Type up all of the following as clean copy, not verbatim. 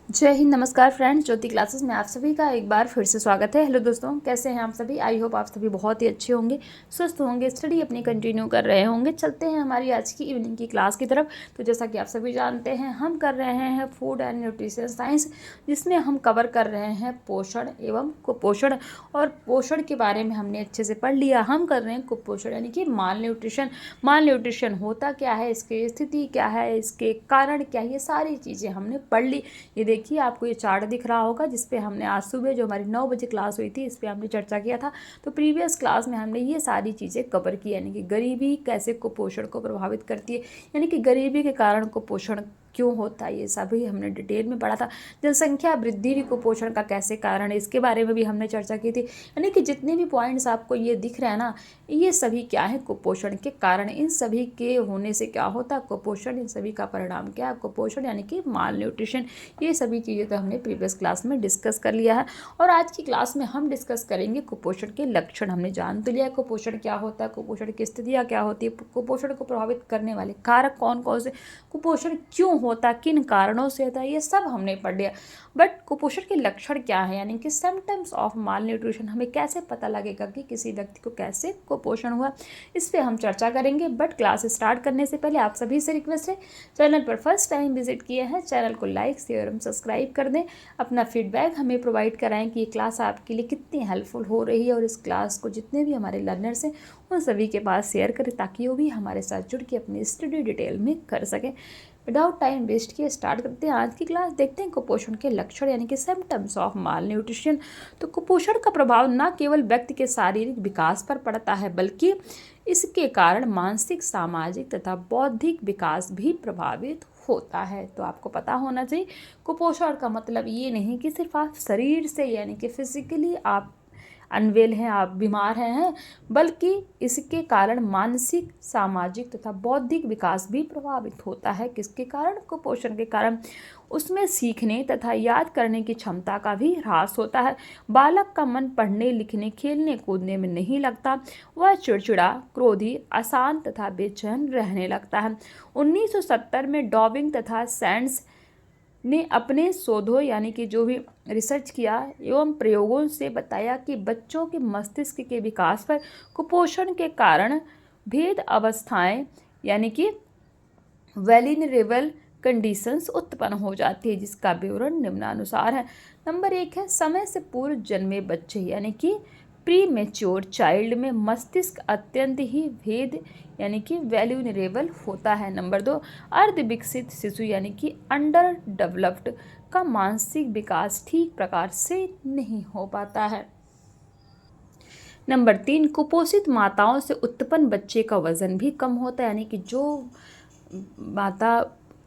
जय हिंद। नमस्कार फ्रेंड्स, ज्योति क्लासेस में आप सभी का एक बार फिर से स्वागत है। हेलो दोस्तों, कैसे हैं आप सभी? आई होप आप सभी बहुत ही अच्छे होंगे, स्वस्थ होंगे, स्टडी अपनी कंटिन्यू कर रहे होंगे। चलते हैं हमारी आज की इवनिंग की क्लास की तरफ। तो जैसा कि आप सभी जानते हैं, हम कर रहे हैं फूड एंड न्यूट्रिशन साइंस, जिसमें हम कवर कर रहे हैं पोषण एवं कुपोषण। और पोषण के बारे में हमने अच्छे से पढ़ लिया। हम कर रहे हैं कुपोषण यानी कि माल न्यूट्रिशन। माल न्यूट्रिशन होता क्या है, इसकी स्थिति क्या है, इसके कारण क्या है, ये सारी चीज़ें हमने पढ़ ली। ये देखिए, आपको ये चार्ट दिख रहा होगा जिस पे हमने आज सुबह जो हमारी 9 बजे क्लास हुई थी, इस पे हमने चर्चा किया था। तो प्रीवियस क्लास में हमने ये सारी चीज़ें कवर की, यानी कि गरीबी कैसे कुपोषण को प्रभावित करती है, यानी कि गरीबी के कारण कुपोषण क्यों होता है, ये सभी हमने डिटेल में पढ़ा था। जनसंख्या वृद्धि भी कुपोषण का कैसे कारण है, इसके बारे में भी हमने चर्चा की थी। यानी कि जितने भी पॉइंट्स आपको ये दिख रहे हैं ना, ये सभी क्या है, कुपोषण के कारण। इन सभी के होने से क्या होता है, कुपोषण। इन सभी का परिणाम क्या है, कुपोषण यानी कि माल न्यूट्रिशन। ये सभी चीज़ें तो हमने प्रीवियस क्लास में डिस्कस कर लिया है। और आज की क्लास में हम डिस्कस करेंगे कुपोषण के लक्षण। हमने जान तो लिया कुपोषण क्या होता है, कुपोषण की स्थितियाँ क्या होती है, कुपोषण को प्रभावित करने वाले कारक कौन कौन से, कुपोषण क्यों होता है, किन कारणों से होता है, ये सब हमने पढ़ लिया। बट कुपोषण के लक्षण क्या है, यानी कि सिम्टम्स ऑफ माल न्यूट्रिशन, हमें कैसे पता लगेगा कि किसी व्यक्ति को कैसे कुपोषण हुआ, इस पर हम चर्चा करेंगे। बट क्लास स्टार्ट करने से पहले आप सभी से रिक्वेस्ट है, चैनल पर फर्स्ट टाइम विजिट किए हैं, चैनल को लाइक शेयर एवं सब्सक्राइब कर दें। अपना फीडबैक हमें प्रोवाइड कराएं कि ये क्लास आपके लिए कितनी हेल्पफुल हो रही है, और इस क्लास को जितने भी हमारे लर्नर्स हैं उन सभी के पास शेयर करें, ताकि वो भी हमारे साथ जुड़ के अपनी स्टडी डिटेल में कर सकें। विदाउट टाइम वेस्ट किए स्टार्ट करते हैं आज की क्लास। देखते हैं कुपोषण के लक्षण यानी कि सिम्टम्स ऑफ माल न्यूट्रिशन। तो कुपोषण का प्रभाव न केवल व्यक्ति के शारीरिक विकास पर पड़ता है, बल्कि इसके कारण मानसिक, सामाजिक तथा बौद्धिक विकास भी प्रभावित होता है। तो आपको पता होना चाहिए, कुपोषण का मतलब ये नहीं कि सिर्फ आप शरीर से यानी कि फिजिकली आप अनवेल हैं, आप बीमार हैं, बल्कि इसके कारण मानसिक, सामाजिक तथा बौद्धिक विकास भी प्रभावित होता है। किसके कारण, कुपोषण के कारण। उसमें सीखने तथा याद करने की क्षमता का भी ह्रास होता है। बालक का मन पढ़ने लिखने, खेलने कूदने में नहीं लगता। वह चिड़चिड़ा, क्रोधी, अशांत तथा बेचैन रहने लगता है। 1970 में डॉबिंग तथा सैंड्स ने अपने शोधों यानी कि जो भी रिसर्च किया एवं प्रयोगों से बताया कि बच्चों के मस्तिष्क के विकास पर कुपोषण के कारण भेद अवस्थाएं यानी कि वेलिनरेबल कंडीशंस उत्पन्न हो जाती है, जिसका विवरण निम्नानुसार है। नंबर 1 है, समय से पूर्व जन्मे बच्चे यानी कि प्री मेच्योर चाइल्ड में मस्तिष्क अत्यंत ही भेद यानी कि वैल्यूनरेबल होता है। नंबर 2, अर्ध विकसित शिशु यानी कि अंडर डेवलप्ड का मानसिक विकास ठीक प्रकार से नहीं हो पाता है। नंबर 3, कुपोषित माताओं से उत्पन्न बच्चे का वजन भी कम होता है, यानी कि जो माता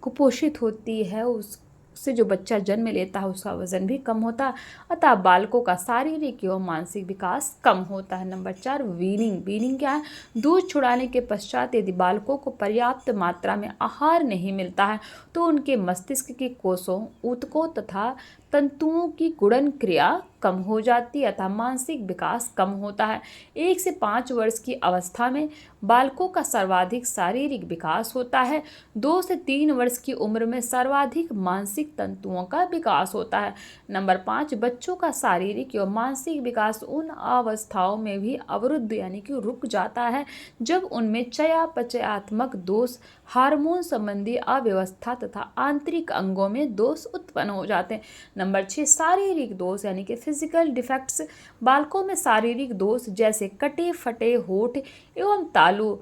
कुपोषित होती है उससे जो बच्चा जन्म लेता है उसका वजन भी कम होता है, अतः बालकों का शारीरिक एवं मानसिक विकास कम होता है। Number 4, weaning. वीनिंग क्या है, दूध छुड़ाने के पश्चात यदि बालकों को पर्याप्त मात्रा में आहार नहीं मिलता है तो उनके मस्तिष्क के कोषों, ऊतकों तथा तंतुओं की गुणन क्रिया कम हो जाती है, अतः मानसिक विकास कम होता है। 1 से 5 वर्ष की अवस्था में बालकों का सर्वाधिक शारीरिक विकास होता है। 2 से 3 वर्ष की उम्र में सर्वाधिक मानसिक तंतुओं का विकास होता है। नंबर 5, बच्चों का शारीरिक एवं मानसिक विकास उन अवस्थाओं में भी अवरुद्ध यानी कि रुक जाता है जब उनमें चयापचयात्मक दोष, हार्मोन संबंधी अव्यवस्था तथा आंतरिक अंगों में दोष उत्पन्न हो जाते हैं। नंबर 6, शारीरिक दोष यानी कि फिजिकल डिफेक्ट्स। बालकों में शारीरिक दोष जैसे कटे फटे होठ एवं तालू,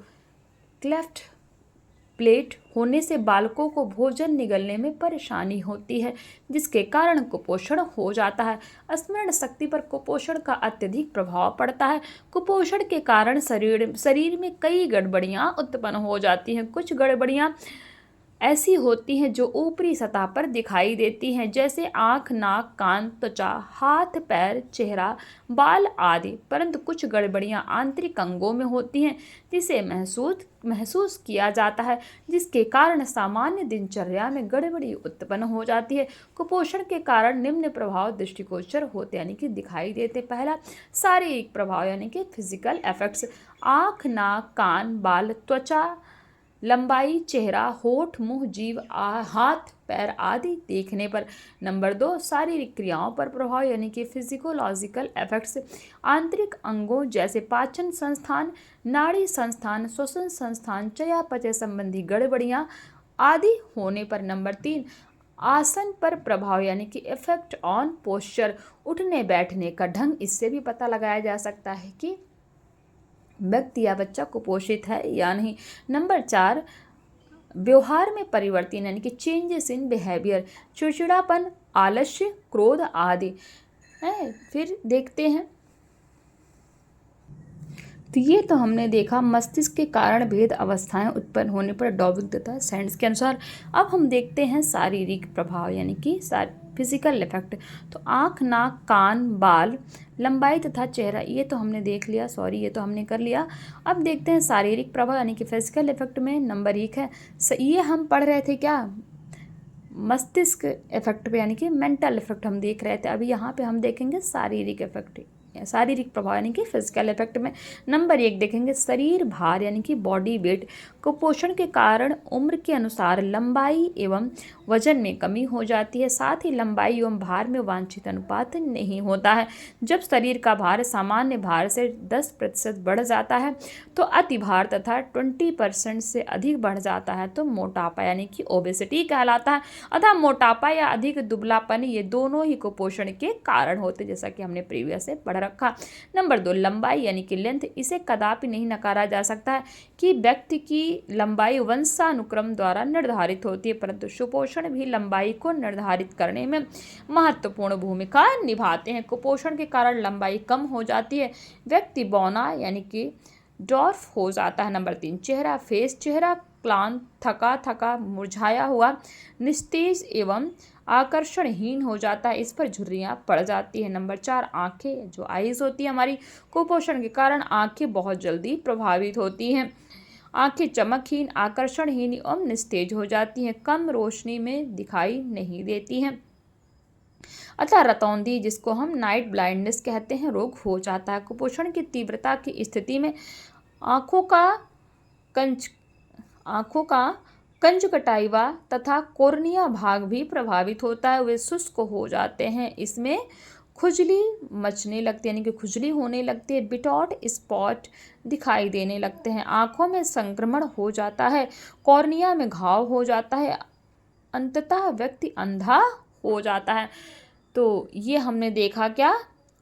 क्लेफ्ट प्लेट होने से बालकों को भोजन निगलने में परेशानी होती है, जिसके कारण कुपोषण हो जाता है। स्मरण शक्ति पर कुपोषण का अत्यधिक प्रभाव पड़ता है। कुपोषण के कारण शरीर में कई गड़बड़ियां उत्पन्न हो जाती हैं। कुछ गड़बड़ियां ऐसी होती हैं जो ऊपरी सतह पर दिखाई देती हैं, जैसे आँख, नाक, कान, त्वचा, हाथ, पैर, चेहरा, बाल आदि। परंतु कुछ गड़बड़ियां आंतरिक अंगों में होती हैं जिसे महसूस किया जाता है, जिसके कारण सामान्य दिनचर्या में गड़बड़ी उत्पन्न हो जाती है। कुपोषण के कारण निम्न प्रभाव दृष्टिगोचर होते यानी कि दिखाई देते। पहला, शारीरिक प्रभाव यानी कि फिजिकल इफेक्ट्स। आँख, नाक, कान, बाल, त्वचा लंबाई, चेहरा, होठ, मुंह, जीभ, हाथ, पैर आदि देखने पर। नंबर 2, शारीरिक क्रियाओं पर प्रभाव यानी कि फिजिकोलॉजिकल इफेक्ट्स, आंतरिक अंगों जैसे पाचन संस्थान, नाड़ी संस्थान, श्वसन संस्थान, चयापचय संबंधी गड़बड़ियां आदि होने पर। नंबर 3, आसन पर प्रभाव यानी कि इफेक्ट ऑन पोस्चर, उठने बैठने का ढंग। इससे भी पता लगाया जा सकता है कि व्यक्ति या बच्चा कुपोषित है या नहीं। नंबर 4, व्यवहार में परिवर्तन यानी कि चेंजेस इन बिहेवियर, चिड़चिड़ापन, आलस्य, क्रोध आदि है। फिर देखते हैं, तो ये तो हमने देखा मस्तिष्क के कारण भेद अवस्थाएं उत्पन्न होने पर डॉबिक तथा सैंड्स के अनुसार। अब हम देखते हैं शारीरिक प्रभाव यानी कि फिजिकल इफेक्ट। तो आँख, नाक, कान, बाल, लंबाई तथा चेहरा, ये तो हमने देख लिया, सॉरी ये तो हमने कर लिया। अब देखते हैं शारीरिक प्रभाव यानी कि फिजिकल इफेक्ट में नंबर 1 है, ये हम पढ़ रहे थे क्या, मस्तिष्क इफेक्ट पे यानी कि मेंटल इफेक्ट हम देख रहे थे। अभी यहाँ पे हम देखेंगे शारीरिक इफेक्ट, शारीरिक प्रभाव यानी कि फिजिकल इफेक्ट में नंबर 1 देखेंगे शरीर भार यानी कि बॉडी वेट। कुपोषण के कारण उम्र के अनुसार लंबाई एवं वजन में कमी हो जाती है, साथ ही लंबाई एवं भार में वांछित अनुपात नहीं होता है। जब शरीर का भार सामान्य भार से 10% बढ़ जाता है तो अति भार तथा 20% से अधिक बढ़ जाता है तो मोटापा यानी कि ओबेसिटी कहलाता है। अतः मोटापा या अधिक दुबलापन ये दोनों ही कुपोषण के कारण होते, जैसा कि हमने प्रीवियस से पढ़ रखा। नंबर 2, लंबाई यानी कि लेंथ, इसे कदापि नहीं नकारा जा सकता है कि व्यक्ति की लंबाई वंशानुक्रम द्वारा निर्धारित होती है, परंतु सुपोषण भी लंबाई को निर्धारित करने में महत्वपूर्ण भूमिका निभाते हैं। कुपोषण के कारण लंबाई कम हो जाती है, व्यक्ति बौना यानी कि डॉर्फ हो जाता है। नंबर 3, चेहरा फेस, चेहरा क्लांत, थका थका, मुरझाया हुआ, निस्तेज एवं आकर्षणहीन हो जाता है, इस पर झुर्रियाँ पड़ जाती है। नंबर 4, आंखें, जो आईज होती है हमारी, कुपोषण के कारण आंखें बहुत जल्दी प्रभावित होती हैं। आंखें चमकहीन, आकर्षणहीन एवं निस्तेज हो जाती हैं, कम रोशनी में दिखाई नहीं देती हैं। अतः रतौंधी, जिसको हम नाइट ब्लाइंडनेस कहते हैं, रोग हो जाता है। कुपोषण की तीव्रता की स्थिति में आँखों का कंजक्टाइवा तथा कोर्निया भाग भी प्रभावित होता है, वे शुष्क हो जाते हैं, इसमें खुजली मचने लगती है यानी कि खुजली होने लगती है, बिटॉट स्पॉट दिखाई देने लगते हैं, आँखों में संक्रमण हो जाता है, कॉर्निया में घाव हो जाता है, अंततः व्यक्ति अंधा हो जाता है। तो ये हमने देखा क्या,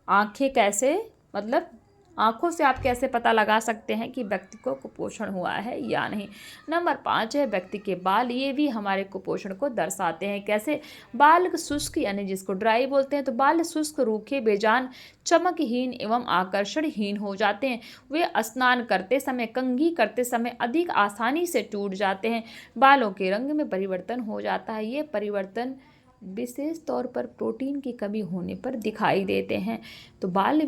आँखें कैसे, मतलब आँखों से आप कैसे पता लगा सकते हैं कि व्यक्ति को कुपोषण हुआ है या नहीं। नंबर 5 है व्यक्ति के बाल, ये भी हमारे कुपोषण को दर्शाते हैं। कैसे, बाल शुष्क यानी जिसको ड्राई बोलते हैं, तो बाल शुष्क, रूखे, बेजान, चमकहीन एवं आकर्षणहीन हो जाते हैं, वे स्नान करते समय, कंघी करते समय अधिक आसानी से टूट जाते हैं, बालों के रंग में परिवर्तन हो जाता है, ये परिवर्तन विशेष तौर पर प्रोटीन की कमी होने पर दिखाई देते हैं। तो बाल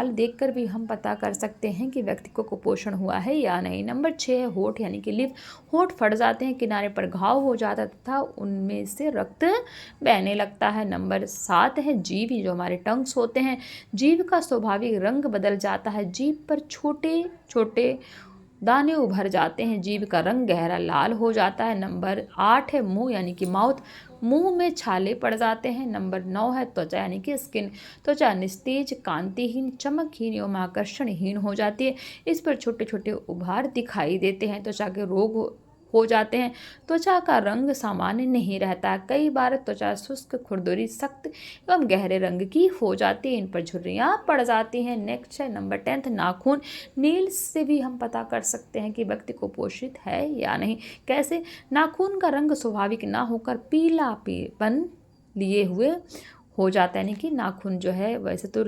देखकर भी हम पता कर सकते हैं कि व्यक्ति को कुपोषण हुआ है या नहीं। नंबर 6 है होठ यानी कि लिप, होठ फट जाते हैं, किनारे पर घाव हो जाता है तथा उनमें से रक्त बहने लगता है। नंबर 7 है जीभ, जो हमारे टंग्स होते हैं, जीभ का स्वाभाविक रंग बदल जाता है, जीभ पर छोटे छोटे दाने उभर जाते हैं, जीभ का रंग गहरा लाल हो जाता है। नंबर 8 है मुंह यानी कि माउथ, मुंह में छाले पड़ जाते हैं। नंबर 9 है त्वचा यानी कि स्किन, त्वचा निस्तेज, कांतिहीन, चमकहीन एवं आकर्षणहीन हो जाती है, इस पर छोटे छोटे उभार दिखाई देते हैं, त्वचा के रोग हो जाते हैं, त्वचा का रंग सामान्य नहीं रहता, कई बार त्वचा शुष्क, खुरदुरी, सख्त एवं गहरे रंग की हो जाती है, इन पर झुर्रियाँ पड़ जाती हैं। नेक्स्ट है नंबर 10 नाखून, नील्स से भी हम पता कर सकते हैं कि व्यक्ति कुपोषित है या नहीं। कैसे, नाखून का रंग स्वाभाविक ना होकर पीलापन लिए हुए हो जाता है, यानी कि नाखून जो है वैसे तो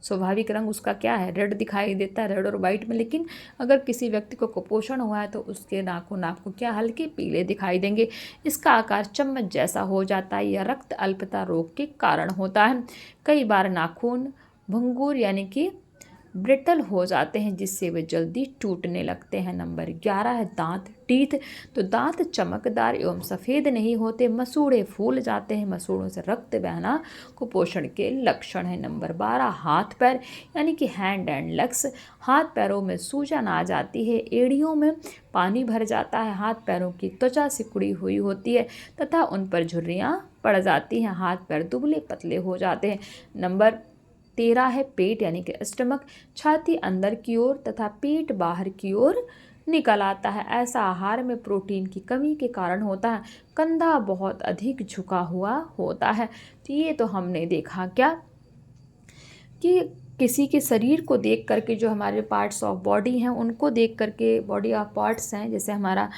स्वाभाविक रंग उसका क्या है, रेड दिखाई देता है, रेड और वाइट में, लेकिन अगर किसी व्यक्ति को कुपोषण हुआ है तो उसके नाखून आपको क्या, हल्के पीले दिखाई देंगे, इसका आकार चम्मच जैसा हो जाता है, यह रक्त अल्पता रोग के कारण होता है। कई बार नाखून भंगुर यानी कि ब्रिटल हो जाते हैं, जिससे वे जल्दी टूटने लगते हैं। नंबर 11 है दांत, टीथ, तो दांत चमकदार एवं सफ़ेद नहीं होते, मसूड़े फूल जाते हैं, मसूड़ों से रक्त बहना कुपोषण के लक्षण है। नंबर 12 हाथ पैर यानी कि हैंड एंड लेग्स, हाथ पैरों में सूजन आ जाती है, एड़ियों में पानी भर जाता है, हाथ पैरों की त्वचा सिकुड़ी हुई होती है तथा उन पर झुर्रियाँ पड़ जाती हैं, हाथ पैर दुबले पतले हो जाते हैं। नंबर 13 है पेट यानी कि स्टमक, छाती अंदर की ओर तथा पेट बाहर की ओर निकल आता है, ऐसा आहार में प्रोटीन की कमी के कारण होता है, कंधा बहुत अधिक झुका हुआ होता है। तो ये तो हमने देखा क्या कि किसी के शरीर को देख करके, जो हमारे पार्ट्स ऑफ बॉडी हैं उनको देख करके, बॉडी ऑफ पार्ट्स हैं जैसे हमारा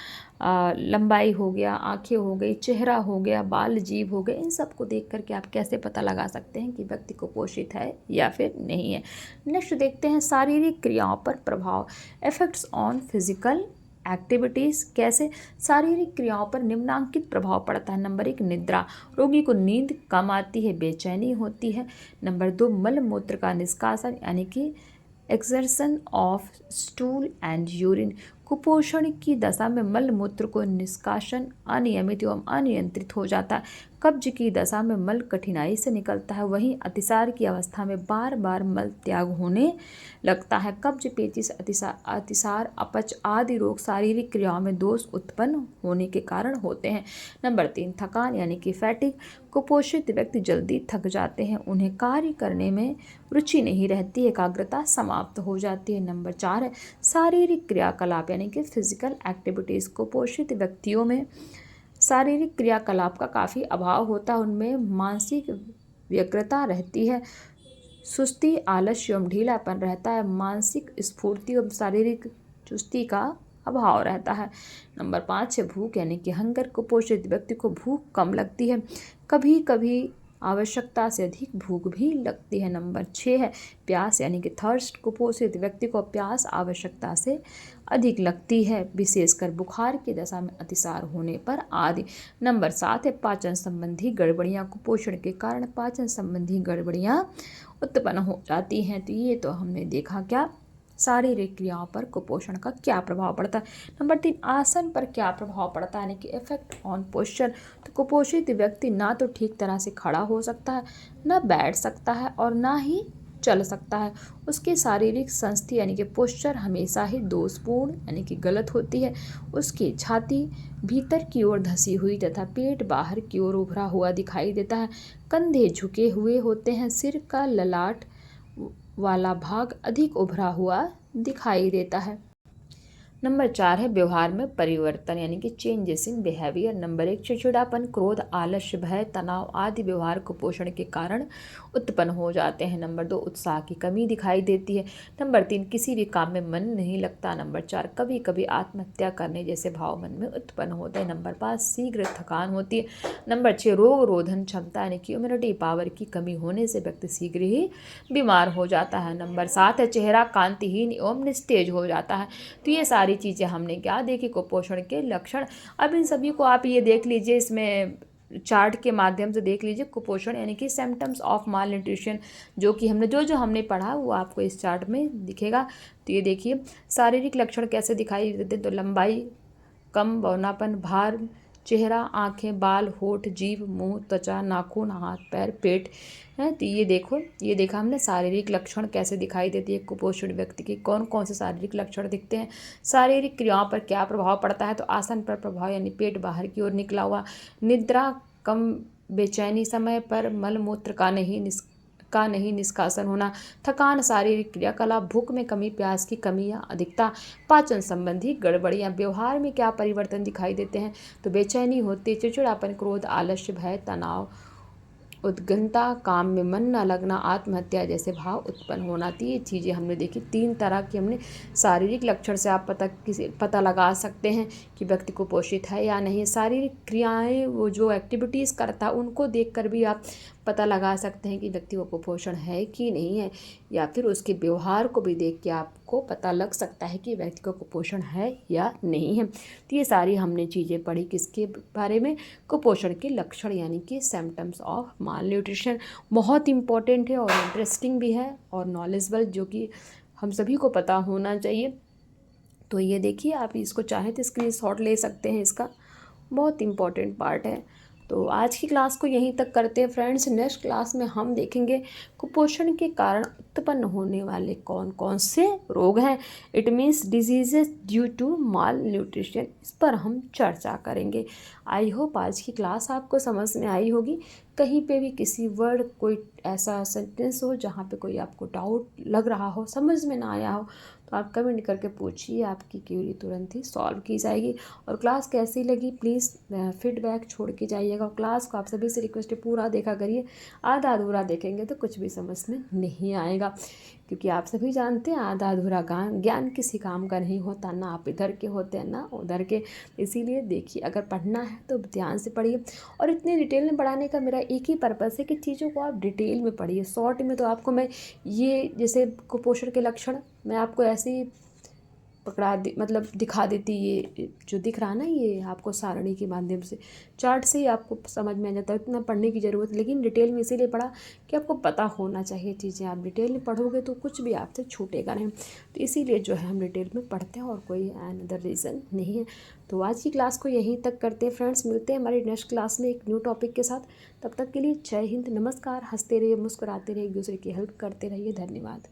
लंबाई हो गया, आंखें हो गई, चेहरा हो गया, बाल, जीभ हो गए, इन सब को देख करके आप कैसे पता लगा सकते हैं कि व्यक्ति कुपोषित है या फिर नहीं है। नेक्स्ट देखते हैं शारीरिक क्रियाओं पर प्रभाव, इफेक्ट्स ऑन फिजिकल एक्टिविटीज़। कैसे? शारीरिक क्रियाओं पर निम्नांकित प्रभाव पड़ता है। नंबर 1 निद्रा, रोगी को नींद कम आती है, बेचैनी होती है। नंबर 2 मल मूत्र का निष्कासन यानी कि exertion of stool and urine, कुपोषण की दशा में मल मूत्र को निष्कासन अनियमित एवं अनियंत्रित हो जाता है। कब्ज की दशा में मल कठिनाई से निकलता है, वहीं अतिसार की अवस्था में बार बार मल त्याग होने लगता है। कब्ज, पेचिश, अतिसार, अपच आदि रोग शारीरिक क्रियाओं में दोष उत्पन्न होने के कारण होते हैं। नंबर 3 थकान यानी कि फैटिग, कुपोषित व्यक्ति जल्दी थक जाते हैं, उन्हें कार्य करने में रुचि नहीं रहती, एकाग्रता समाप्त हो जाती है। नंबर 4 है शारीरिक क्रियाकलाप यानी कि फिजिकल एक्टिविटीज़, कुपोषित व्यक्तियों में शारीरिक क्रियाकलाप का काफ़ी अभाव होता है, उनमें मानसिक व्यग्रता रहती है, सुस्ती, आलस्य एवं ढीलापन रहता है, मानसिक स्फूर्ति एवं शारीरिक चुस्ती का अभाव रहता है। नंबर 5 है भूख यानी कि हंगर, कुपोषित व्यक्ति को भूख कम लगती है, कभी कभी आवश्यकता से अधिक भूख भी लगती है। नंबर 6 है प्यास यानी कि थर्स्ट, कुपोषित व्यक्ति को प्यास आवश्यकता से अधिक लगती है, विशेषकर बुखार की दशा में अतिसार होने पर आदि। नंबर 7 है पाचन संबंधी गड़बड़ियाँ, कुपोषण के कारण पाचन संबंधी गड़बड़ियाँ उत्पन्न हो जाती हैं। तो ये तो हमने देखा क्या शारीरिक क्रियाओं पर कुपोषण का क्या प्रभाव पड़ता है। नंबर 3 आसन पर क्या प्रभाव पड़ता है यानी कि इफेक्ट ऑन पोस्चर, तो कुपोषित व्यक्ति ना तो ठीक तरह से खड़ा हो सकता है, ना बैठ सकता है और ना ही चल सकता है, उसकी शारीरिक संस्थिति यानी कि पोस्चर हमेशा ही दोषपूर्ण यानी कि गलत होती है, उसकी छाती भीतर की ओर धसी हुई तथा पेट बाहर की ओर उभरा हुआ दिखाई देता है, कंधे झुके हुए होते हैं, सिर का ललाट वाला भाग अधिक उभरा हुआ दिखाई देता है। नंबर 4 है व्यवहार में परिवर्तन यानी कि चेंजेस इन बिहेवियर। नंबर 1 चिड़चिड़ापन, क्रोध, आलस्य, भय, तनाव आदि व्यवहार कुपोषण के कारण उत्पन्न हो जाते हैं। नंबर 2 उत्साह की कमी दिखाई देती है। नंबर 3 किसी भी काम में मन नहीं लगता। नंबर 4 कभी कभी आत्महत्या करने जैसे भाव मन में उत्पन्न होते हैं। नंबर 5 शीघ्र थकान होती है। नंबर 6 रोग रोधन क्षमता यानी कि इम्यूनिटी पावर की कमी होने से व्यक्ति शीघ्र ही बीमार हो जाता है। नंबर 7 है चेहरा कांतिहीन एवं निस्तेज हो जाता है। तो ये सारी चीज़ें हमने क्या देखी कुपोषण के लक्षण। अब इन सभी को आप ये देख लीजिए, इसमें चार्ट के माध्यम से देख लीजिए कुपोषण यानी कि सिम्टम्स ऑफ माल न्यूट्रिशन, जो कि हमने जो हमने पढ़ा वो आपको इस चार्ट में दिखेगा। तो ये देखिए शारीरिक लक्षण कैसे दिखाई देते हैं, तो लंबाई कम, बौनापन, भार, चेहरा, आँखें, बाल, होठ, जीभ, मुंह, त्वचा, नाखून, हाथ, पैर, पेट है। तो ये देखो, ये देखा हमने शारीरिक लक्षण कैसे दिखाई देती है कुपोषित व्यक्ति की, कौन कौन से शारीरिक लक्षण दिखते हैं, शारीरिक क्रियाओं पर क्या प्रभाव पड़ता है। तो आसन पर प्रभाव यानी पेट बाहर की ओर निकला हुआ, निद्रा कम, बेचैनी, समय पर मल मूत्र का नहीं निष्कासन होना, थकान, शारीरिक क्रियाकलाप, भूख में कमी, प्यास की कमी या अधिकता, पाचन संबंधी गड़बड़ियाँ। व्यवहार में क्या परिवर्तन दिखाई देते हैं, तो बेचैनी होती, चिड़चिड़ापन, क्रोध, आलस्य, भय, तनाव, उद्गंता, काम में मन न लगना, आत्महत्या जैसे भाव उत्पन्न होना। तो ये चीज़ें हमने देखी, 3 तरह की हमने शारीरिक लक्षण से आप पता लगा सकते हैं कि व्यक्ति कुपोषित है या नहीं। शारीरिक क्रियाएं, वो जो एक्टिविटीज़ करता है उनको देखकर भी आप पता लगा सकते हैं कि व्यक्ति को कुपोषण है कि नहीं है, या फिर उसके व्यवहार को भी देख के आपको पता लग सकता है कि व्यक्ति को कुपोषण है या नहीं है। तो ये सारी हमने चीज़ें पढ़ी किसके बारे में, कुपोषण के लक्षण यानी कि सिम्टम्स ऑफ माल न्यूट्रिशन। बहुत इंपॉर्टेंट है और इंटरेस्टिंग भी है और नॉलेजेबल, जो कि हम सभी को पता होना चाहिए। तो ये देखिए, आप इसको चाहें तो स्क्रीनशॉट ले सकते हैं, इसका बहुत इम्पॉर्टेंट पार्ट है। तो आज की क्लास को यहीं तक करते हैं फ्रेंड्स। नेक्स्ट क्लास में हम देखेंगे कुपोषण के कारण उत्पन्न होने वाले कौन कौन से रोग हैं, it means diseases due to malnutrition, इस पर हम चर्चा करेंगे। आई होप आज की क्लास आपको समझ में आई होगी। कहीं पे भी किसी वर्ड, कोई ऐसा सेंटेंस हो जहाँ पे कोई आपको डाउट लग रहा हो, समझ में ना आया हो, तो आप कमेंट करके पूछिए, आपकी क्यूरी तुरंत ही सॉल्व की जाएगी। और क्लास कैसी लगी प्लीज़ फीडबैक छोड़ के जाइएगा। क्लास को आप सभी से रिक्वेस्ट है पूरा देखा करिए, आधा अधूरा देखेंगे तो कुछ भी समझ में नहीं आएगा, क्योंकि आप सभी जानते हैं आधा अधूरा ज्ञान किसी काम का नहीं होता, ना आप इधर के होते हैं ना उधर के। इसीलिए देखिए, अगर पढ़ना है तो ध्यान से पढ़िए। और इतनी डिटेल में पढ़ाने का मेरा एक ही पर्पस है कि चीज़ों को आप डिटेल में पढ़िए। शॉर्ट में तो आपको मैं ये जैसे कुपोषण के लक्षण मैं आपको ऐसे ही मतलब दिखा देती, ये जो दिख रहा ना ये आपको सारणी के माध्यम से, चार्ट से ही आपको समझ में आ जाता है, इतना पढ़ने की ज़रूरत। लेकिन डिटेल में इसीलिए पढ़ा कि आपको पता होना चाहिए चीज़ें। आप डिटेल में पढ़ोगे तो कुछ भी आपसे छूटेगा नहीं, तो इसीलिए जो है हम डिटेल में पढ़ते हैं, और कोई अनदर रीज़न नहीं है। तो आज की क्लास को यहीं तक करते हैं फ्रेंड्स, मिलते हैं हमारी नेक्स्ट क्लास में एक न्यू टॉपिक के साथ। तब तक के लिए जय हिंद, नमस्कार। हंसते रहिए, मुस्कुराते रहिए, एक दूसरे की हेल्प करते रहिए। धन्यवाद।